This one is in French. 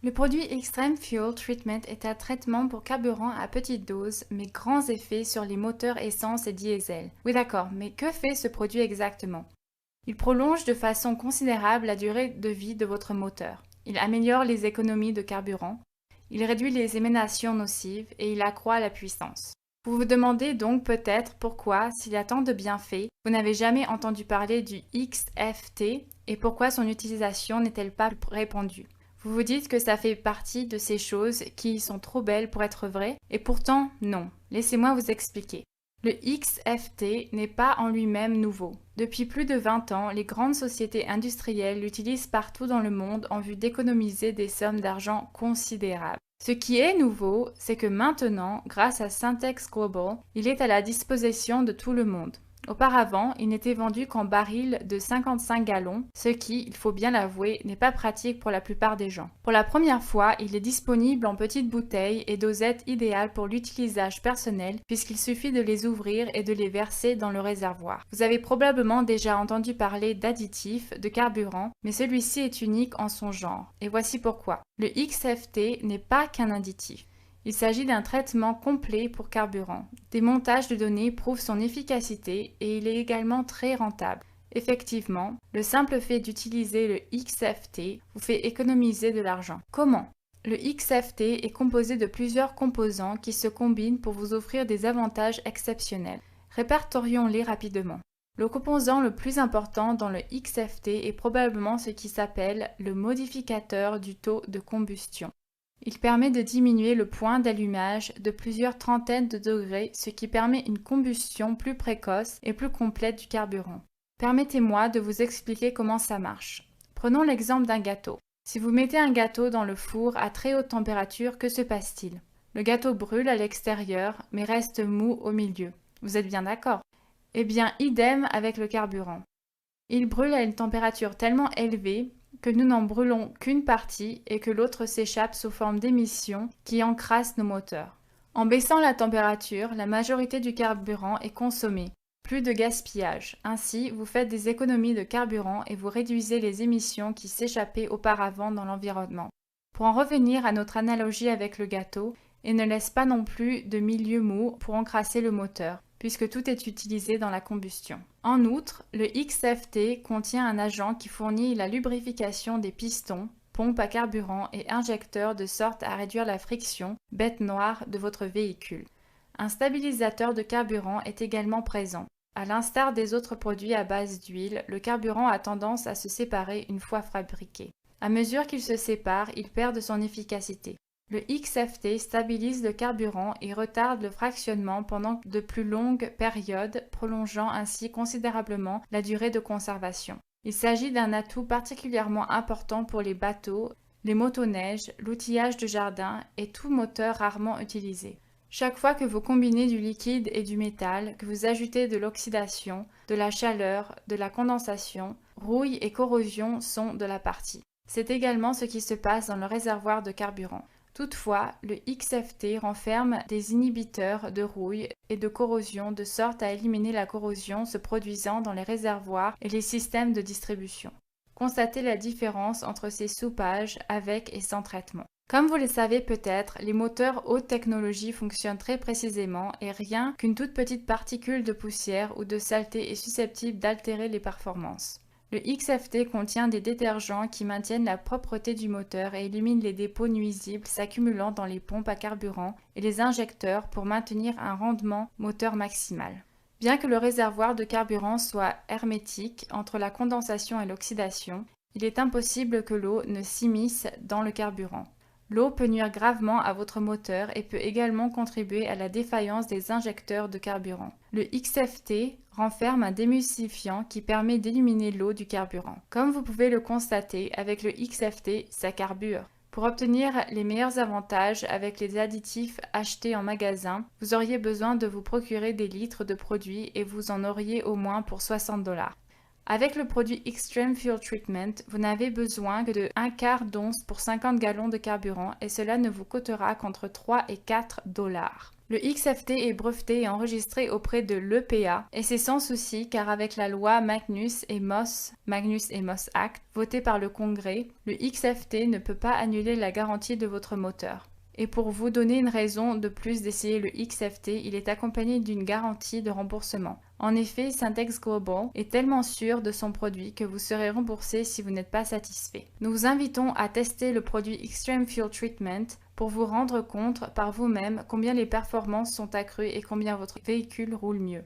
Le produit Extreme Fuel Treatment est un traitement pour carburant à petite dose, mais grands effets sur les moteurs essence et diesel. Oui d'accord, mais que fait ce produit exactement? Il prolonge de façon considérable la durée de vie de votre moteur. Il améliore les économies de carburant, il réduit les émanations nocives et il accroît la puissance. Vous vous demandez donc peut-être pourquoi, s'il y a tant de bienfaits, vous n'avez jamais entendu parler du XFT et pourquoi son utilisation n'est-elle pas répandue. Vous vous dites que ça fait partie de ces choses qui sont trop belles pour être vraies, et pourtant non. Laissez-moi vous expliquer. Le XFT n'est pas en lui-même nouveau. Depuis plus de 20 ans, les grandes sociétés industrielles l'utilisent partout dans le monde en vue d'économiser des sommes d'argent considérables. Ce qui est nouveau, c'est que maintenant, grâce à Syntex Global, il est à la disposition de tout le monde. Auparavant, il n'était vendu qu'en barils de 55 gallons, ce qui, il faut bien l'avouer, n'est pas pratique pour la plupart des gens. Pour la première fois, il est disponible en petites bouteilles et dosettes idéales pour l'utilisation personnel puisqu'il suffit de les ouvrir et de les verser dans le réservoir. Vous avez probablement déjà entendu parler d'additifs, de carburant, mais celui-ci est unique en son genre. Et voici pourquoi. Le XFT n'est pas qu'un additif. Il s'agit d'un traitement complet pour carburant. Des montages de données prouvent son efficacité et il est également très rentable. Effectivement, le simple fait d'utiliser le XFT vous fait économiser de l'argent. Comment? Le XFT est composé de plusieurs composants qui se combinent pour vous offrir des avantages exceptionnels. Répertorions-les rapidement. Le composant le plus important dans le XFT est probablement ce qui s'appelle le modificateur du taux de combustion. Il permet de diminuer le point d'allumage de plusieurs trentaines de degrés, ce qui permet une combustion plus précoce et plus complète du carburant. Permettez-moi de vous expliquer comment ça marche. Prenons l'exemple d'un gâteau. Si vous mettez un gâteau dans le four à très haute température, que se passe-t-il? Le gâteau brûle à l'extérieur, mais reste mou au milieu. Vous êtes bien d'accord? Eh bien, idem avec le carburant. Il brûle à une température tellement élevée que nous n'en brûlons qu'une partie et que l'autre s'échappe sous forme d'émissions qui encrassent nos moteurs. En baissant la température, la majorité du carburant est consommée. Plus de gaspillage. Ainsi, vous faites des économies de carburant et vous réduisez les émissions qui s'échappaient auparavant dans l'environnement. Pour en revenir à notre analogie avec le gâteau, il ne laisse pas non plus de milieu mou pour encrasser le moteur, puisque tout est utilisé dans la combustion. En outre, le XFT contient un agent qui fournit la lubrification des pistons, pompes à carburant et injecteurs de sorte à réduire la friction, bête noire, de votre véhicule. Un stabilisateur de carburant est également présent. À l'instar des autres produits à base d'huile, le carburant a tendance à se séparer une fois fabriqué. À mesure qu'il se sépare, il perd de son efficacité. Le XFT stabilise le carburant et retarde le fractionnement pendant de plus longues périodes, prolongeant ainsi considérablement la durée de conservation. Il s'agit d'un atout particulièrement important pour les bateaux, les motoneiges, l'outillage de jardin et tout moteur rarement utilisé. Chaque fois que vous combinez du liquide et du métal, que vous ajoutez de l'oxydation, de la chaleur, de la condensation, rouille et corrosion sont de la partie. C'est également ce qui se passe dans le réservoir de carburant. Toutefois, le XFT renferme des inhibiteurs de rouille et de corrosion de sorte à éliminer la corrosion se produisant dans les réservoirs et les systèmes de distribution. Constatez la différence entre ces soupages avec et sans traitement. Comme vous le savez peut-être, les moteurs haute technologie fonctionnent très précisément et rien qu'une toute petite particule de poussière ou de saleté est susceptible d'altérer les performances. Le XFT contient des détergents qui maintiennent la propreté du moteur et éliminent les dépôts nuisibles s'accumulant dans les pompes à carburant et les injecteurs pour maintenir un rendement moteur maximal. Bien que le réservoir de carburant soit hermétique entre la condensation et l'oxydation, il est impossible que l'eau ne s'immisce dans le carburant. L'eau peut nuire gravement à votre moteur et peut également contribuer à la défaillance des injecteurs de carburant. Le XFT renferme un démulsifiant qui permet d'éliminer l'eau du carburant. Comme vous pouvez le constater, avec le XFT, ça carbure. Pour obtenir les meilleurs avantages avec les additifs achetés en magasin, vous auriez besoin de vous procurer des litres de produits et vous en auriez au moins pour $60. Avec le produit Extreme Fuel Treatment, vous n'avez besoin que de 1/4 d'once pour 50 gallons de carburant et cela ne vous coûtera qu'entre 3 et 4 dollars. Le XFT est breveté et enregistré auprès de l'EPA et c'est sans souci car avec la loi Magnus et Moss Act votée par le Congrès, le XFT ne peut pas annuler la garantie de votre moteur. Et pour vous donner une raison de plus d'essayer le XFT, il est accompagné d'une garantie de remboursement. En effet, Syntex Global est tellement sûr de son produit que vous serez remboursé si vous n'êtes pas satisfait. Nous vous invitons à tester le produit Extreme Fuel Treatment pour vous rendre compte par vous-même combien les performances sont accrues et combien votre véhicule roule mieux.